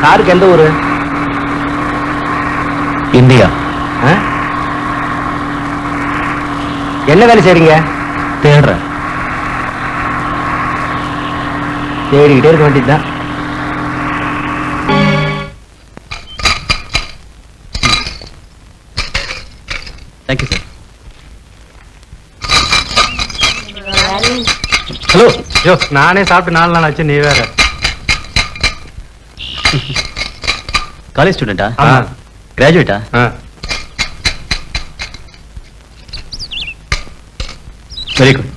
சாருக்கு எந்த ஊரு? இந்தியா. என்ன வேலை செய்றீங்க? தேடுறேன். தேடிக்கிட்டே இருக்க வேண்டியதுதான். Thank you sir. ஹலோ. யோ, நானே சாப்பிட்டு 4 நாள் ஆச்சு, நீ வேற. காலேஜ் ஸ்டூடெண்டா? ஆமா. கிராஜுவேட்டா? Very good.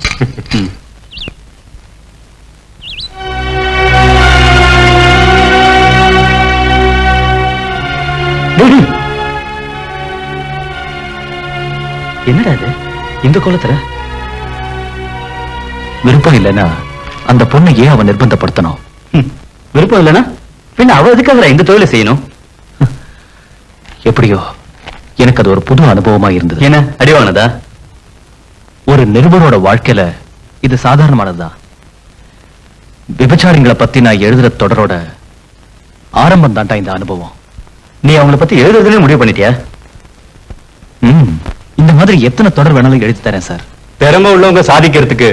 என்னடா இது இந்த கோலத்துல? விருப்பம் இல்லைன்னா அந்த பொண்ணை ஏன் அவன் நிர்பந்தப்படுத்தணும்? விருப்பம் இல்லைன்னா பின்ன அவ எதுக்காக இந்த தொழிலை செய்யணும்? எப்படியோ எனக்கு அது ஒரு புது அனுபவமா இருந்தது. என்ன அடிவானதா? ஒரு நிருபரோட வாழ்க்கையில இது சாதாரணமானதுதான். விபச்சாரிங்களை பத்தி நான் எழுதுற தொடரோட ஆரம்பம் தான்டா இந்த அனுபவம். நீ அவங்கள பத்தி எழுதுறதுனே முடிவு பண்ணிட்டியா? இந்த மாதிரி எத்தனை தொடர் வேணாலும் எழுதி தரேன் சார். திறமை உள்ளவங்க சாதிக்கிறதுக்கு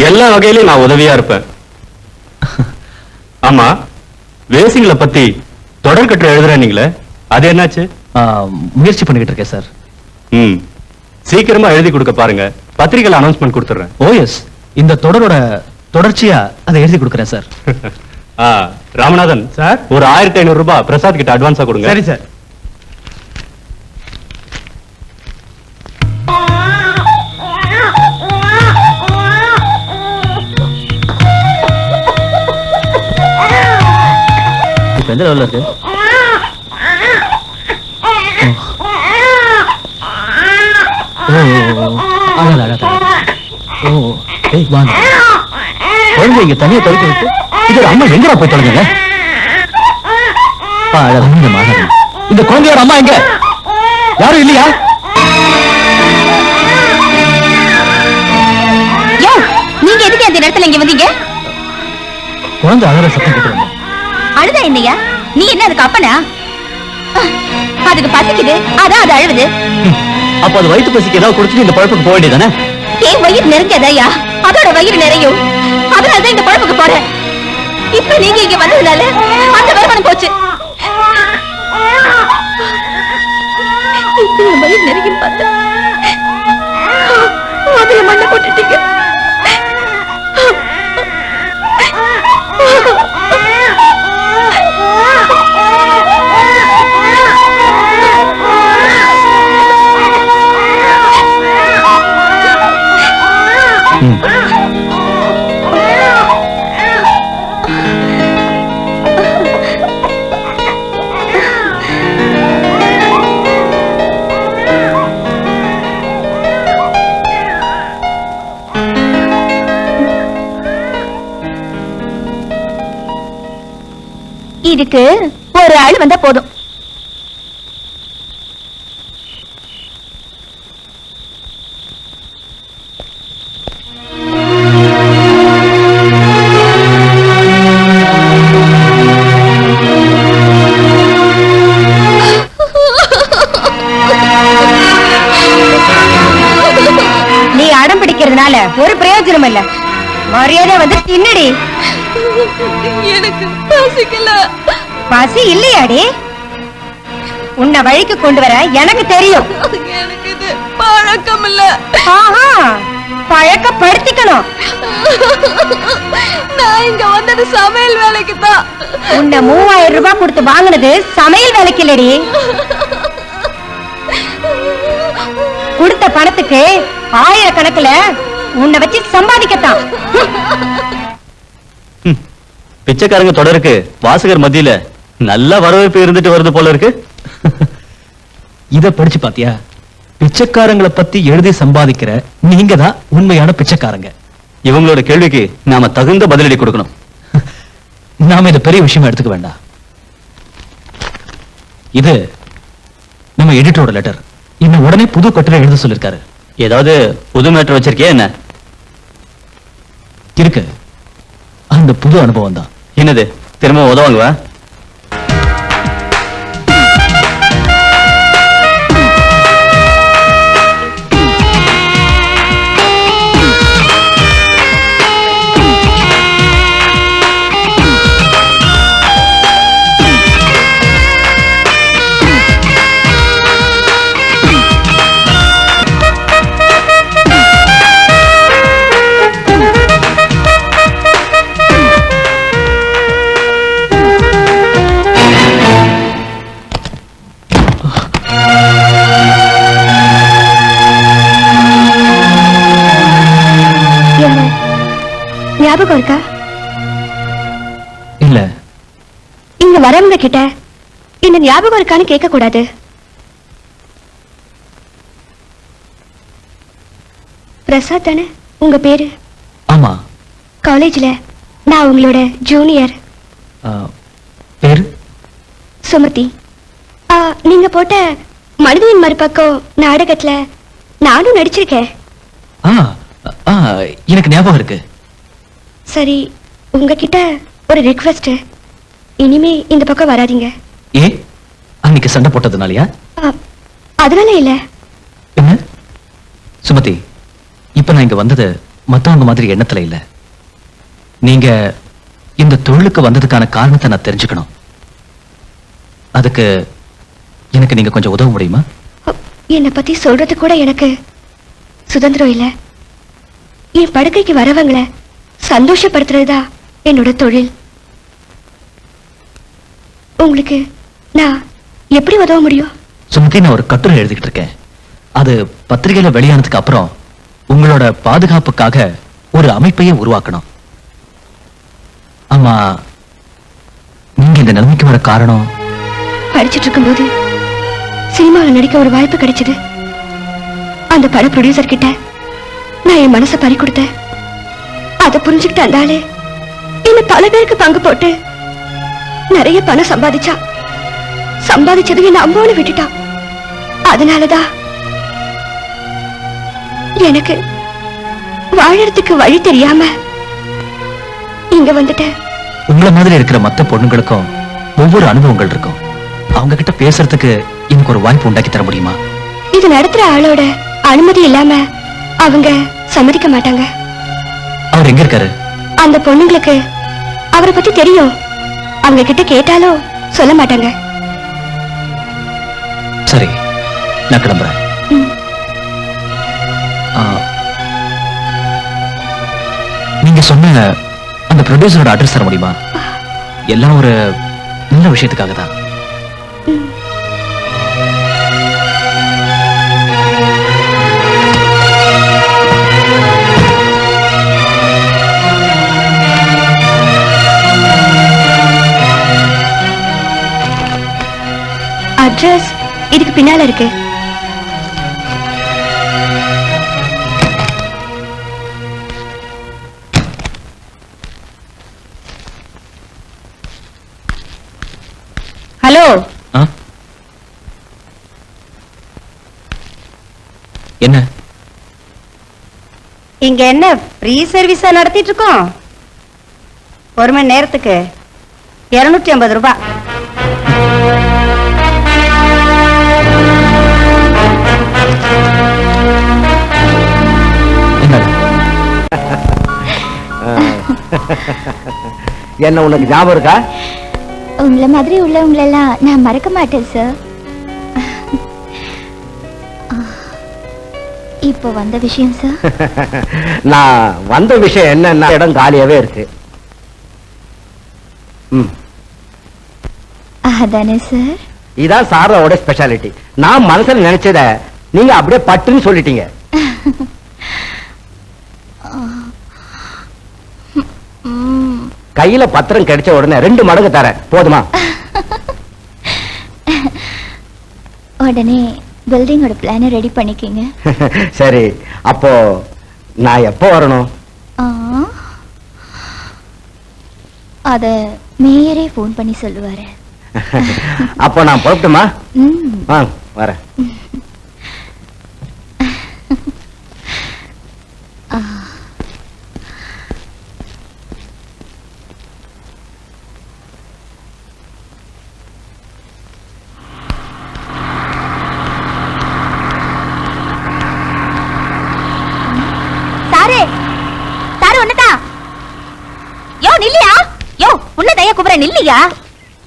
எல்லா வகையிலும் நான் உதவியா இருப்பேன். ஆமா, வேசிங்களை பத்தி தொடர் கட்டுரை எழுதுறேன் நீங்களே, அது என்னாச்சு? முயற்சி பண்ணிக்கிட்டு இருக்கேன் சார். சீக்கிரமா எழுதி கொடுக்க பாருங்க, பத்திரிகையில் அனௌன்ஸ்மெண்ட் கொடுத்துறேன். ஓஎஸ், இந்த தொடரோட தொடர்ச்சியா அதை எழுதி கொடுக்குறேன் சார். ராமநாதன் சார், ஒரு 1500 ரூபாய் பிரசாத் கிட்ட அட்வான்ஸா கொடுங்க. சரி சார். இப்ப எந்த லெவல்ல இருக்கு? குழந்தை இங்க தனியா தொலைக்க விட்டு இதோட அம்மா எங்கடா போய் தொலைங்க? இந்த குழந்தையோட அம்மா எங்க? யாரும் இல்லையா? நீங்க எதுக்கு அந்த இடத்துல இங்க வந்தீங்க? குழந்தை அழற சத்தம் கேட்டு வந்தேன். அழுதா என்னையா? நீ என்ன அதுக்கு அப்பனா? அதுக்கு பசிக்குது, அதான் அது அழுவுது. அப்ப அது வயிற்று பசிக்கு ஏதாவது குடிச்சிட்டு இந்த பழப்புக்கு போக வேண்டியதானே? ஏன் வயிறு நிறைஞ்சதையா? அதோட வயிறு நிறையும், அதனாலதான் இந்த பழப்புக்கு போறேன். இப்ப நீங்க இங்க வந்ததுனால அந்த வருமானம் போச்சு. வயிறு நிறையும் பார்த்து அதுல மண்ணை போட்டுட்டீங்க. இதுக்கு ஒரு ஆள் வந்தா போதும். நீ அடம் பிடிக்கிறதுனால ஒரு பிரயோஜனம் இல்ல. மரியாதை வந்து தின்னடி. எனக்கு பசிக்கல. பசி இல்லையாடி? உன்னை வழிக்கு கொண்டு வர எனக்கு தெரியும். எனக்கு இது பழக்கம் இல்ல. பழக்கப்படுத்திக்கணும். நான் இங்க வந்தது சமையல் வேலைக்கு தான். உன்னை 3000 ரூபாய் கொடுத்து வாங்கினது சமையல் வேலைக்கு இல்லடி. கொடுத்த பணத்துக்கு 1000 கணக்குல உன்னை வச்சு சம்பாதிக்கத்தான். பிச்சைக்காரங்க தொடருக்கு வாசகர் மத்தியில நல்ல வரவேற்பு இருந்துட்டு வருது போல இருக்கு. இத படிச்சு பாத்தியா? பிச்சைக்காரங்களை பத்தி எழுதி சம்பாதிக்கிற நீங்க தான் உண்மையான பிச்சைக்காரங்க. இவங்களோட கேள்விக்கு நாம தகுந்த பதிலடி கொடுக்கணும். நாம இத பெரிய விஷயமா எடுத்துக்க வேண்டாம். இது நம்ம எடிட்டரோட லெட்டர். இன்னும் உடனே புது கட்டுரை எழுத சொல்லிருக்காரு. ஏதாவது புது மேட்டர் வச்சிருக்கியா என்ன? இருக்கு. அந்த புது அனுபவம் தான். என்னது? திரும்ப உதவாங்குவா? இருக்கா? இல்ல. இங்க வரவங்க கிட்ட இந்த ஞாபகம் இருக்கான்னு கேட்க கூடாது. பிரசாத் தானே உங்க பேரு? ஆமா. காலேஜ்ல நான் உங்களோட ஜூனியர். பேரு சுமதி. நீங்க போட்ட மனிதனின் மறுபக்கம் நாடகத்துல நானும் நடிச்சிருக்கேன். எனக்கு ஞாபகம் இருக்கு. சரி, உங்ககிட்ட ஒரு ரிக்வெஸ்ட். இனிமே இந்த பக்கம் வராதீங்க. ஏ, அன்னைக்கு சண்டை போட்டதுனாலயா? அதனால இல்ல. என்ன சுமதி, இப்ப நான் இங்க வந்தது மத்தவங்க மாதிரி எண்ணத்துல இல்ல. நீங்க இந்த தொழிலுக்கு வந்ததுக்கான காரணத்தை நான் தெரிஞ்சுக்கணும். அதுக்கு எனக்கு நீங்க கொஞ்சம் உதவ முடியுமா? என்னை பத்தி சொல்றது கூட எனக்கு சுதந்திரம் இல்ல. என் படுக்கைக்கு வரவங்களை சந்தோஷப்படுத்துறதுதான் என்னோட தொழில். உங்களுக்கு நான் எப்படி உதவ முடியும்? சுமதி, நான் ஒரு கட்டுரை எழுதிக்கிட்டு இருக்கேன். அது பத்திரிகையில வெளியானதுக்கு அப்புறம் உங்களோட பாதுகாப்புக்காக ஒரு அமைப்பையே உருவாக்கணும். ஆமா, நீங்க இந்த நிலைமைக்கு வர காரணம்? படிச்சிட்டு இருக்கும்போது சினிமாவில் நடிக்க ஒரு வாய்ப்பு கிடைச்சது. அந்த பட ப்ரொடியூசர் கிட்ட நான் என் மனசை பறி கொடுத்தேன். அதை புரிஞ்சுக்கிட்டு அந்த ஆளு என்ன பல பேருக்கு பங்கு போட்டு நிறைய பணம் சம்பாதிச்சா. சம்பாதிச்சது என்ன அம்போன்னு விட்டுட்டான். அதனாலதான் எனக்கு வாழறதுக்கு வழி தெரியாம இங்க வந்துட்டேன். உங்களை மாதிரி இருக்கிற மத்த பொண்ணுங்களுக்கும் ஒவ்வொரு அனுபவங்கள் இருக்கும். அவங்க கிட்ட பேசுறதுக்கு எனக்கு ஒரு வாய்ப்பு உண்டாக்கி தர முடியுமா? இது நடத்துற ஆளோட அனுமதி இல்லாம அவங்க சம்மதிக்க மாட்டாங்க. அவர் எங்க இருக்காரு? அந்த பொண்ணுங்களுக்கு அவரை பத்தி தெரியும். அவங்க கிட்ட கேட்டாலும் சொல்ல மாட்டாங்க. சரி, நான் கிளம்புறேன். நீங்க சொன்ன அந்த ப்ரொடியூசரோட அட்ரஸ் தர முடியுமா? எல்லாம் ஒரு நல்ல விஷயத்துக்காக தான். அட்ரஸ் இதுக்கு பின்னால இருக்கு. ஹலோ. என்ன இங்க என்ன ஃப்ரீ சர்வீஸா நடத்திட்டு இருக்கோம்? ஒரு மணி நேரத்துக்கு 250 ரூபாய். என்ன உனக்கு ஞாபகம் இருக்கா? உங்களை மாதிரி உள்ளவங்களெல்லாம் நான் மறக்க மாட்டேன் சார். இப்போ வந்த விஷயம் சார். நான் வந்த விஷயம் என்னன்னா, இடம் காலியாவே இருக்கு. அதானே சார்? இதான் சாரோட ஸ்பெஷாலிட்டி. நான் மனசுல நினைச்சத நீங்க அப்படியே பட்டுன்னு சொல்லிட்டீங்க. கையில பத்திரம் கிடைச்ச உடனே 2 மடங்கு தரேன், போதுமா? உடனே பில்டிங்கோட பிளானை ரெடி பண்ணிக்கிங்க. சரி, அப்போ நான் எப்போ வரணும்? அத மேயரே போன் பண்ணி சொல்லுவாரு. அப்போ நான் புறப்பட்டுமா? வரேன். நில்லையா?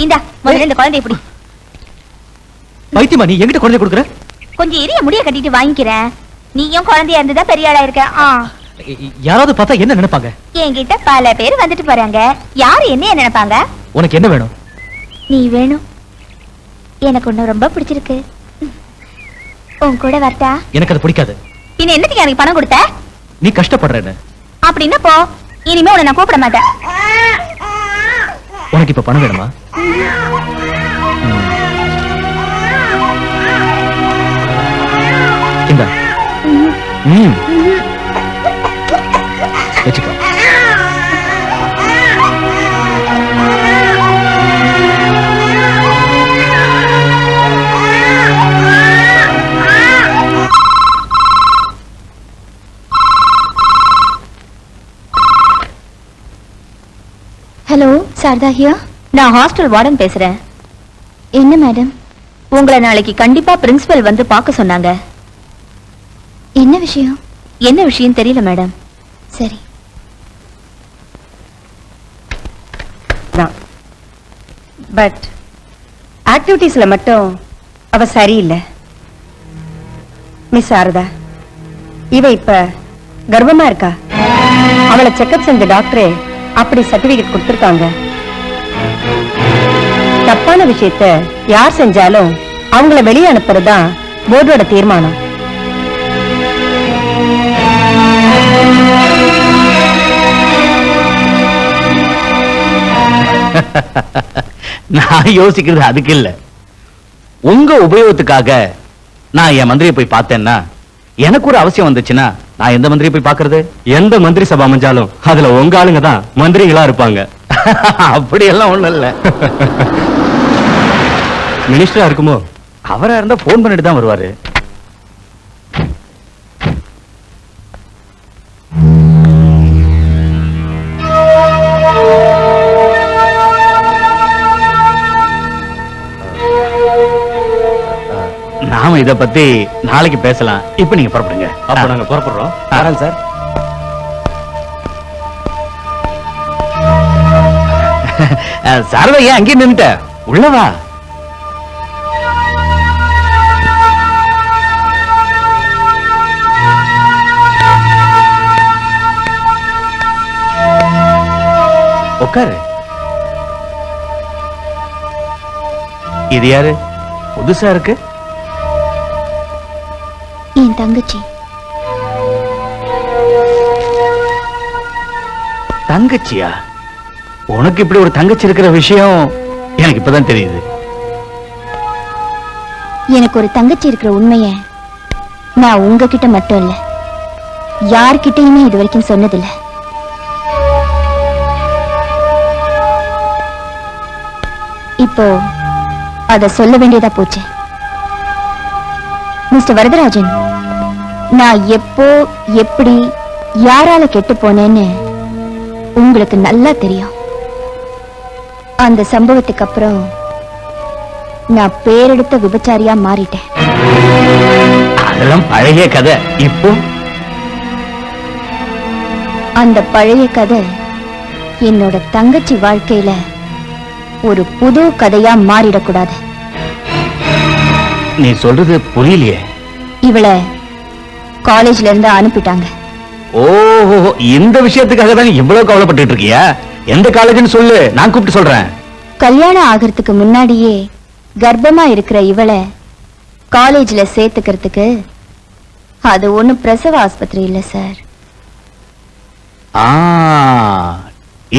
இந்த முதல்ல இந்த குழந்தை எப்படி? வைத்தியமா, நீ எங்கிட்ட குழந்தை கொடுக்குற? கொஞ்சம் எரிய முடிய கட்டிட்டு வாங்கிக்கிறேன். நீயும் குழந்தையா இருந்ததா பெரிய ஆளா இருக்க. யாராவது பார்த்தா என்ன நினைப்பாங்க? என்கிட்ட பல பேர் வந்துட்டு போறாங்க. யாரு என்ன நினைப்பாங்க? உனக்கு என்ன வேணும்? நீ வேணும். எனக்கு ஒண்ணு ரொம்ப பிடிச்சிருக்கு. உன் கூட வரட்டா? எனக்கு அது பிடிக்காது. பின்ன என்னத்துக்கு எனக்கு பணம் கொடுத்த? நீ கஷ்டப்படுறேன்னு. அப்படின்னா போ. இனிமே உன்னை நான் கூப்பிட மாட்டேன். உனக்கு இப்ப பணம் வேணுமா? இந்தா. வச்சுக்கோ. Hello, Sharada here. நான் ஹாஸ்டல் வார்டன் பேசுறேன். என்ன மேடம்? உங்களை நாளைக்கு கண்டிப்பா பிரின்சிபல் வந்து பார்க்க சொன்னாங்க. என்ன விஷயம்? என்ன விஷயம் தெரியல மேடம். சரி. பட் ஆக்டிவிட்டீஸ்ல மட்டும் அவ சரியில்லை. மிஸ் சாரதா, இவ இப்ப கர்ப்பமா இருக்கா. அவளை செக்அப் செஞ்ச டாக்டரே அப்படி சர்டிபிகேட் கொடுத்திருக்காங்க. தப்பான விஷயத்த யார் செஞ்சாலும் அவங்கள வெளியே அனுப்புறதுதான் போர்டோட தீர்மானம். நான் யோசிக்கிறது அதுக்கு இல்ல, உங்க உபயோகத்துக்காக நான் என் மந்திரியை போய் பார்த்தேன்னா, எனக்கு ஒரு அவசியம் வந்துச்சுன்னா நான் எந்த மந்திரியை போய் பார்க்கறது? எந்த மந்திரி சபை அமைஞ்சாலும் அதுல உங்க ஆளுங்க தான் மந்திரிகளா இருப்பாங்க. அப்படி எல்லாம் ஒண்ணும் இல்ல. மினிஸ்டரா இருக்குமோ? அவரா இருந்தா போன் பண்ணிட்டு தான் வருவாரு. நாம இத பத்தி நாளைக்கு பேசலாம். இப்ப நீங்க புறப்படுங்க. அப்ப நாங்க புறப்படுறோம். வரேன் சார். சாரதா, ஏன் அங்கே நின்னுட்ட? உள்ளவா. உட்காரு. இது யாரு? புதுசா இருக்கு. என் தங்கச்சி. தங்கச்சியா? உனக்கு இப்படி ஒரு தங்கச்சி இருக்கிற விஷயம் எனக்கு இப்பதான் தெரியுது. எனக்கு ஒரு தங்கச்சி இருக்கிற உண்மைய நான் உங்ககிட்ட மட்டும் இல்ல, யார்கிட்டயுமே இது வரைக்கும் சொன்னதில்ல. இப்போ அத சொல்ல வேண்டியதா போச்சு. மிஸ்டர் வரதராஜன், நான் எப்போ எப்படி யாரால கெட்டு போனேன்னு உங்களுக்கு நல்லா தெரியும். அந்த சம்பவத்துக்கு அப்புறம் நான் பேரெடுத்த விபச்சாரியா மாறிட்டேன். அதெல்லாம் பழைய கதை. இப்போ அந்த பழைய கதை என்னோட தங்கச்சி வாழ்க்கையில ஒரு புது கதையா மாறிடக்கூடாது. நீ சொல்றது புரியலையே. இவளை காலேஜ்ல இருந்து அனுப்பிட்டாங்க. ஓஹோ, இந்த விஷயத்துக்காக தான் இவ்வளவு கவலைப்பட்டு இருக்கியா? எந்த காலேஜ்னு சொல்லு, நான் கூப்பிட்டு சொல்றேன். கல்யாணம் ஆகிறதுக்கு முன்னாடியே கர்ப்பமா இருக்கிற இவளை காலேஜ்ல சேர்த்துக்கிறதுக்கு அது ஒண்ணும் பிரசவ ஆஸ்பத்திரி இல்ல சார்.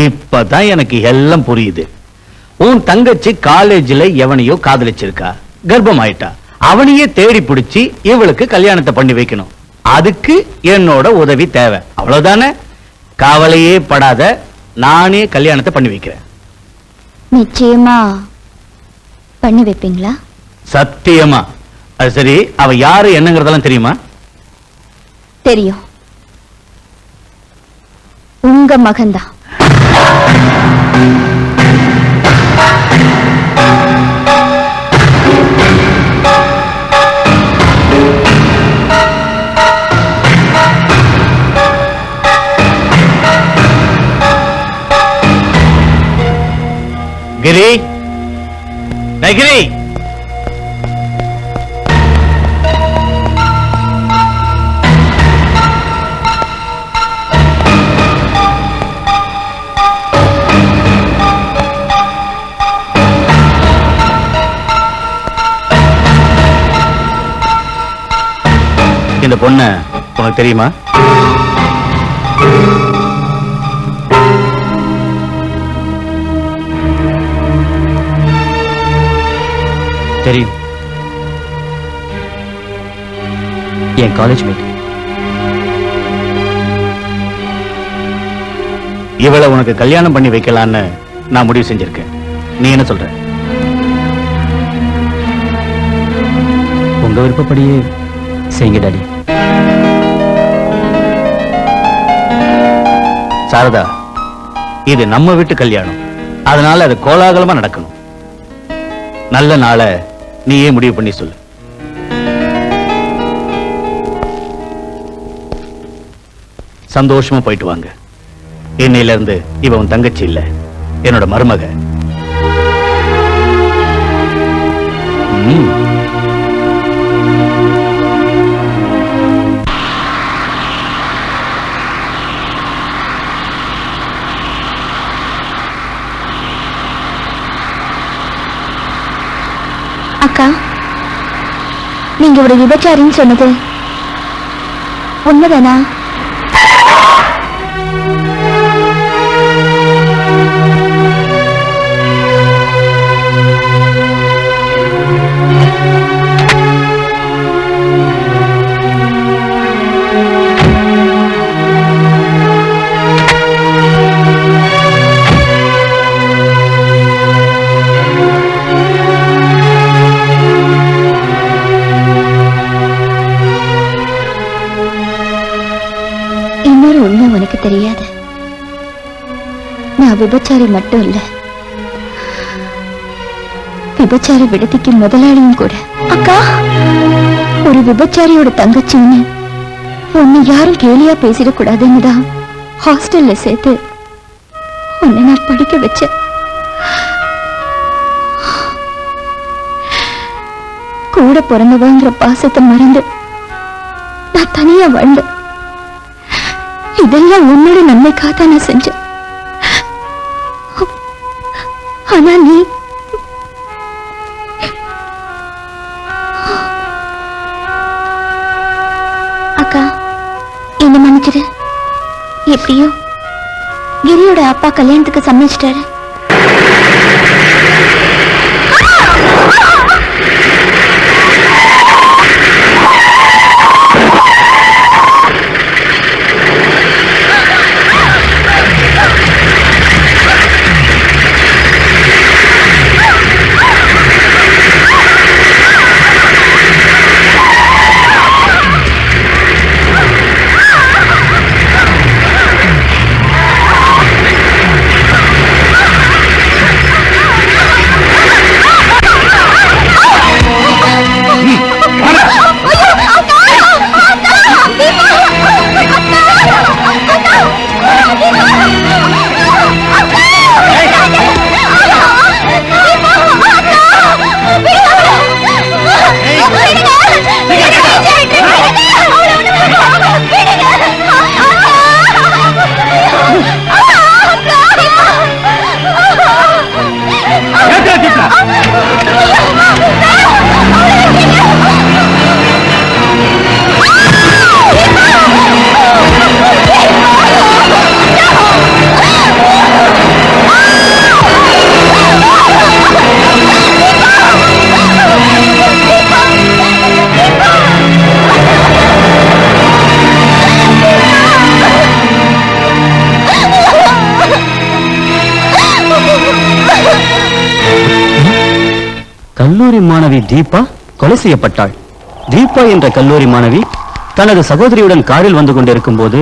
இப்பதான் எனக்கு எல்லாம் புரியுது. உன் தங்கச்சி காலேஜ்ல எவனையோ காதலிச்சிருக்கா, கர்ப்பம் ஆயிட்டா. அவனையே தேடி பிடிச்சி இவளுக்கு கல்யாணத்தை பண்ணி வைக்கணும். அதுக்கு என்னோட உதவி தேவை, அவ்வளவுதானே? கவலையே படாத, நானே கல்யாணத்தை பண்ணி வைக்கிறேன். நிச்சயமா பண்ணி வைப்பீங்களா? சத்தியமா. அது சரி, அவ யாரு என்னங்கறதெல்லாம் தெரியுமா? தெரியும். உங்க மகன்தான். கிரி, கிரி, இந்த பொண்ணு உனக்கு தெரியுமா? தெரியும். என் காலேஜ் மேட். இவளை உனக்கு கல்யாணம் பண்ணி வைக்கலான்னு நான் முடிவு செஞ்சிருக்கேன். நீ என்ன சொல்ற? உங்க விருப்பப்படியே செய்யுங்க டாடி. சாரதா, இது நம்ம வீட்டு கல்யாணம், அதனால அது கோலாகலமா நடக்கணும். நல்ல நாளை நீயே முடிவு பண்ணி சொல்லு. சந்தோஷமா போயிட்டு வாங்க. இன்னையில இருந்து இவன் உன் தங்கச்சி இல்ல, என்னோட மருமக. அக்கா, நீங்க ஒரு விபச்சாரின்னு சொன்னது உண்மைதானா? உனக்கு தெரியாது, நான் விபச்சாரி மட்டும் இல்ல, விபச்சார விடுதிக்கு முதலாளியும் கூட. அக்கா, ஒரு விபச்சாரியோட தங்கச்சின்னு உன்னை யாரும் கேலியா பேசிடக்கூடாதுன்னு தான் ஹாஸ்டல்ல சேர்த்து உன்னை நான் படிக்க வச்சேன். கூட பிறந்தவங்கிற பாசத்தை மறந்து நான் தனியா வாழ்ந்தேன். இதெல்லாம் உன்னோட நன்மைக்காக நான் செஞ்சேன். ஆனா நீ அக்கா என்ன மன்னிச்சிரு. எப்படியோ கிரியோட அப்பா கல்யாணத்துக்கு சம்மதிச்சிட்டாரு. கல்லூரி மாணவி தீபா கொலை செய்யப்பட்டாள். தீபா என்ற கல்லூரி மாணவி தனது சகோதரியுடன் காரில் வந்து கொண்டிருக்கும் போது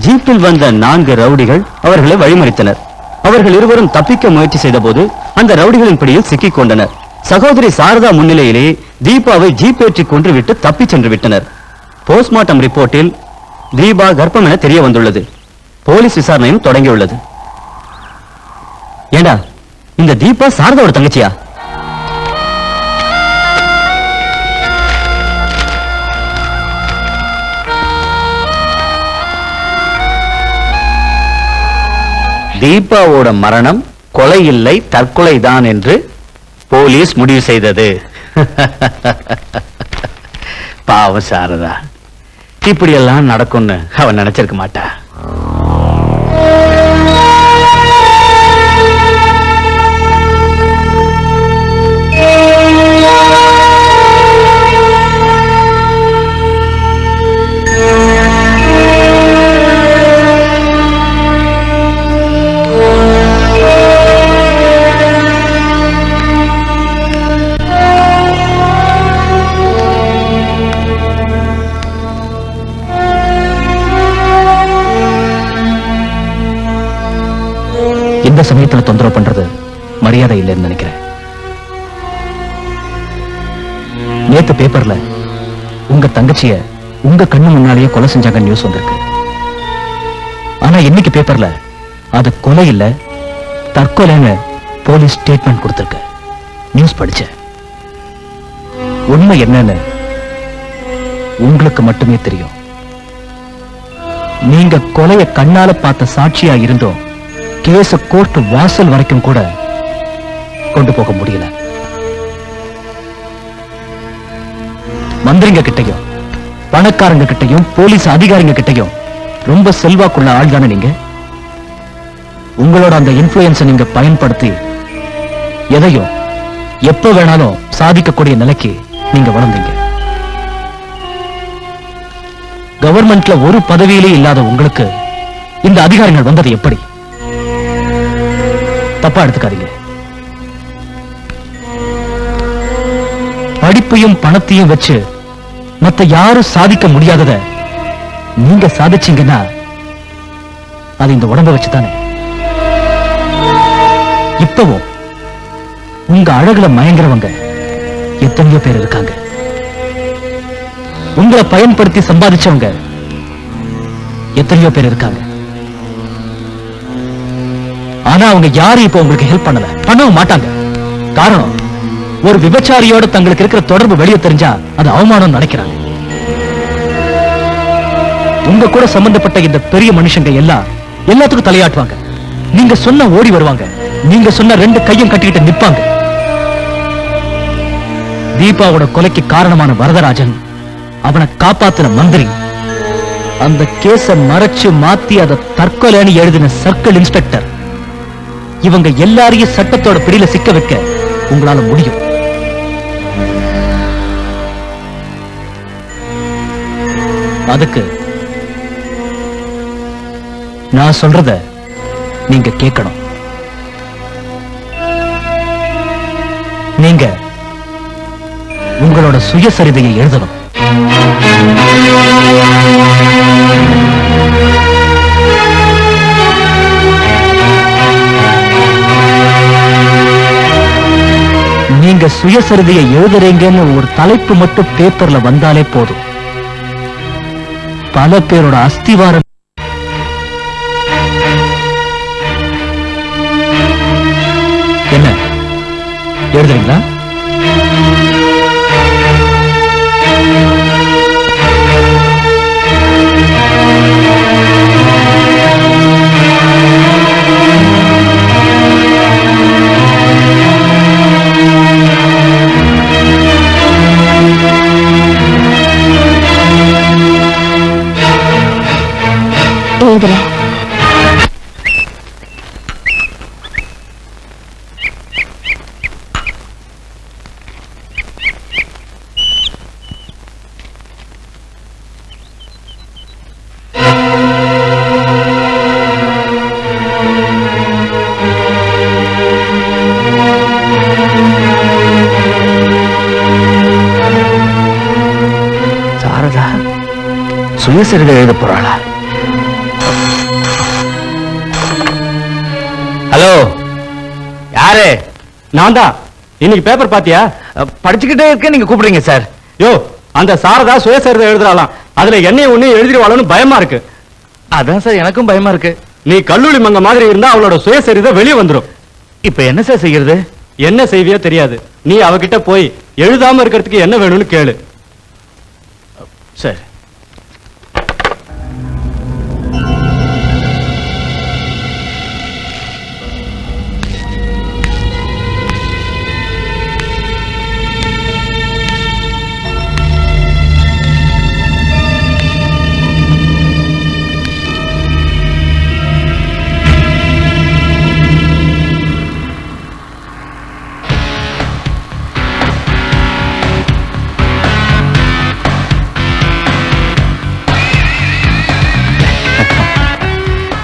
ஜீப்பில் வந்த 4 ரவுடிகள் அவர்களை வழிமறித்தனர். அவர்கள் இருவரும் தப்பிக்க முயற்சி செய்த போது அந்த ரவுடிகளின் பிடியில் சிக்கிக் கொண்டனர். சகோதரி சாரதா முன்னிலையிலேயே தீபாவை ஜீப் ஏற்றி கொன்றுவிட்டு தப்பி சென்று விட்டனர். போஸ்ட்மார்ட்டம் ரிப்போர்ட்டில் தீபா கர்ப்பம் என தெரிய வந்துள்ளது. போலீஸ் விசாரணையும் தொடங்கியுள்ளது. ஏண்டா, இந்த தீபா சாரதாவோட தங்கச்சியா? தீபாவோட மரணம் கொலை இல்லை, தற்கொலைதான் என்று போலீஸ் முடிவு செய்தது. பாவம் சாரதா, இப்படியெல்லாம் நடக்கும்னு அவன் நினைச்சிருக்க மாட்டா. சமயத்துல தொந்தரவு பண்றது மரியாதை இல்லைன்னு நினைக்கிறேன். நேத்து பேப்பர்ல உங்க தங்கச்சிய உங்க கண்ணு முன்னாலேயே கொலை செஞ்சாங்க நியூஸ் வந்திருக்கு. ஆனா இன்னைக்கு பேப்பர்ல அது கொலை இல்ல தற்கொலைன்னு போலீஸ் ஸ்டேட்மெண்ட் கொடுத்திருக்கு. நியூஸ் படிச்சேன். உண்மை என்னன்னு உங்களுக்கு மட்டுமே தெரியும். நீங்க கொலைய கண்ணால பார்த்த சாட்சியா இருந்தோம் கேஸ கோர்ட் வாசல் வரைக்கும் கூட கொண்டு போக முடியல. மந்திரிங்க கிட்டையும் பணக்காரங்க கிட்டையும் போலீஸ் அதிகாரிங்க கிட்டையும் ரொம்ப செல்வாக்குள்ள ஆள் தானே நீங்க. உங்களோட அந்த இன்ஃப்ளூயன்ஸை நீங்க பயன்படுத்தி எதையும் எப்ப வேணாலும் சாதிக்கக்கூடிய நிலைக்கு நீங்க வளர்ந்தீங்க. கவர்மெண்ட்ல ஒரு பதவியிலே இல்லாத உங்களுக்கு இந்த அதிகாரிகள் வந்தது எப்படி? தப்பா எடுத்துக்காதீங்க. படிப்பையும் பணத்தையும் வச்சு மத்த யாரும் சாதிக்க முடியாதத நீங்க சாதிச்சீங்கன்னா அது இந்த உடம்ப வச்சுதானே. இப்பவும் உங்க அழகுல மயங்குறவங்க எத்தனையோ பேர் இருக்காங்க. உங்களை பயன்படுத்தி சம்பாதிச்சவங்க எத்தனையோ பேர் இருக்காங்க. ஆனா அவங்க யாரும் இப்ப உங்களுக்கு ஹெல்ப் பண்ணல, பண்ணவும் மாட்டாங்க. காரணம், ஒரு விபச்சாரியோட தங்களுக்கு இருக்கிற தொடர்பு வெளியே தெரிஞ்சா அது அவமானம் நினைக்கிறாங்க. உங்க கூட சம்பந்தப்பட்ட இந்த பெரிய மனுஷங்க எல்லாத்துக்கும் தலையாட்டுவாங்க. நீங்க சொன்ன ஓடி வருவாங்க. நீங்க சொன்ன 2 கையும் கட்டிக்கிட்டு நிப்பாங்க. தீபாவோட கொலைக்கு காரணமான வரதராஜன், அவனை காப்பாத்தின மந்திரி, அந்த கேஸ மறைச்சு மாத்தி அதை தற்கொலைன்னு எழுதின சர்க்கிள் இன்ஸ்பெக்டர், இவங்க எல்லாரையும் சட்டத்தோட பிடியில சிக்க வைக்க உங்களால முடியும். அதுக்கு நான் சொல்றத நீங்க கேட்கணும். நீங்க உங்களோட சுயசரிதையை எழுதணும். நீங்க சுயசரிதையை எழுதுறீங்கன்னு ஒரு தலைப்பு மட்டும் பேப்பர்ல வந்தாலே போதும், பல பேரோட அஸ்திவாரம் என்ன எழுதுறீங்களா? எழுதுறேன். சாரதா சுயசரிதை எழுத போறாளா? ஹலோ, யாரு? நான் தான். இன்னைக்கு பேப்பர் பாத்தியா? படிச்சுக்கிட்டே இருக்க, நீங்க கூப்பிடுறீங்க சார். யோ, அந்த சாரதா சுயசரிதை எழுதுறாளாம். அதுல என்னைய ஒண்ணு எழுதிடுவாளோன்னு பயமா இருக்கு. அதான் சார் எனக்கும் பயமா இருக்கு. நீ கல்லூரி மங்க மாதிரி இருந்தா அவளோட சுயசரிதை வெளியே வந்துடும். இப்ப என்ன சார் செய்யறது? என்ன செய்வியோ தெரியாது. நீ அவகிட்ட போய் எழுதாம இருக்கிறதுக்கு என்ன வேணும்னு கேளு. சரி.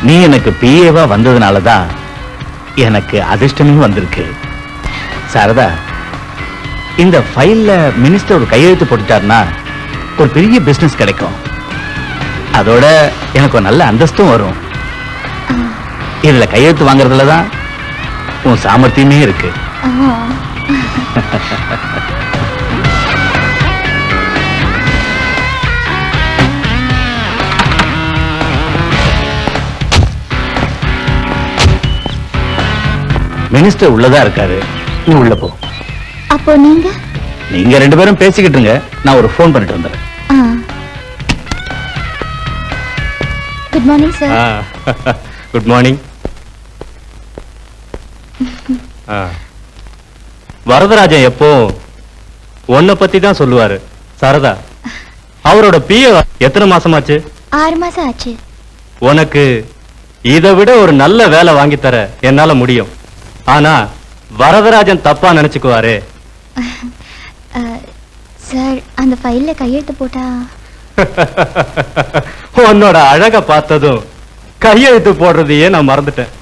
நீ எனக்கு பிஏவா வந்ததுனாலதான் எனக்கு அதிர்ஷ்டமே வந்திருக்கு. சாரதா, இந்த ஃபைல்ல மினிஸ்டர் ஒரு கையெழுத்து போட்டுட்டாருன்னா ஒரு பெரிய பிசினஸ் கிடைக்கும். அதோட எனக்கு ஒரு நல்ல அந்தஸ்தும் வரும். இதுல கையெழுத்து வாங்குறதுலதான் உன் சாமர்த்தியமே இருக்கு. மினிஸ்டர் உள்ளதா இருக்காரு, நீ உள்ள போ. அப்போ நீங்க நீங்க 2 பேரும் பேசிக்கிட்டு இருங்க, நான் ஒரு ஃபோன் பண்ணிட்டு வந்துடுறேன். Good morning sir. Good morning. Varadarajan எப்போ உன்னை பத்தி தான் சொல்லுவாரு. சாரதா, அவரோட பிஏ எத்தனை மாசமாச்சு? 6 மாசம் ஆச்சு. உனக்கு இதை விட ஒரு நல்ல வேலை வாங்கி தர என்னால முடியும். ஆனா வரதராஜன் தப்பா நினைச்சுக்குவாரு. சார், அந்த ஃபைல்ல கையெழுத்து போட்டா? உன்னோட அழக பார்த்ததும் கையெழுத்து போடுறதையே நான் மறந்துட்டேன்.